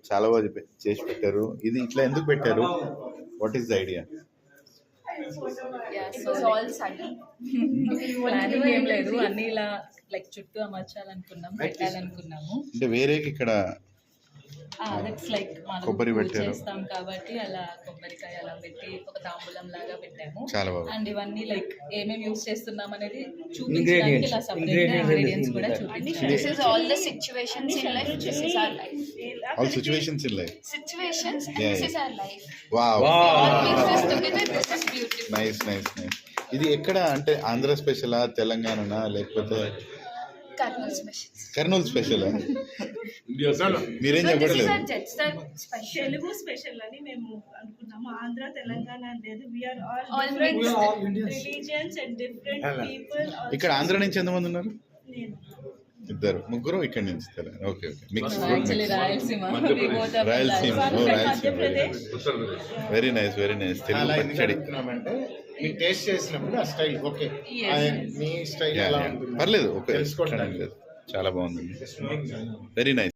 చాలా బాగా చేసి పెట్టారు. ఇది ఇట్లా ఎందుకు పెట్టారు? What is the idea? Planning ఏం లేదు, అన్ని ఇలా లైక్ చుట్టూ అమర్చాలనుకున్నాం, పెట్టాలనుకున్నాము. అంటే వేరే ఇక్కడ దట్స్ లైక్ కొబ్బరి మనం పెట్టారు. చేస్తాం కాబట్టి అలా కొబ్బరికాయ అలా పెట్టి ఒక తాంబూలం లాగా పెట్టాము. చాలా బాగా. అండ్ ఇవన్నీ లైక్ ఏమేమి యూస్ చేస్తున్నాం అనేది చూపించడానికి ఇలా సెపరేట్ ఇంగ్రీడియెంట్స్ కూడా చూపించాము. This is all the situations in life. This is our life. All situations in life. Situations. And Yeah, this yeah. is our life. Wow. All mix this together. This is beautiful. Nice nice nice. ఇది ఎక్కడ అంటే ఆంధ్ర స్పెషలా, తెలంగాణనా, లేకపోతే Karnool special. Kurnool స్పెషలా? మీరేం So this is చెప్పట్లేదు. our Jetstar special. Telugu special అని మేము అనుకున్నాము. ఆంధ్ర తెలంగాణ లేదు. We're All all different mixed. Religions and different people. ఇక్కడ ఆంధ్ర నుంచి ఎంతమంది ఉన్నారు? నేను ఇద్దరు ముగ్గురు ఇక్కడ నుంచి Telangana. Okay okay, mix actually Rayalaseema, Rayalaseema. ఓ Rayalaseema, very nice very nice. Telugu అలా ఎందుకు పచ్చడి. అడుగుతున్నామంటే మీరు టేస్ట్ చేసినప్పుడు ఆ స్టైల్ ఓకే, మీ స్టైల్ Yeah, ఎలా yeah. ఉంటుంది పర్లేదు, ఓకే, తెలుసుకోవడానికి. చాలా బాగుంది, వెరీ నైస్.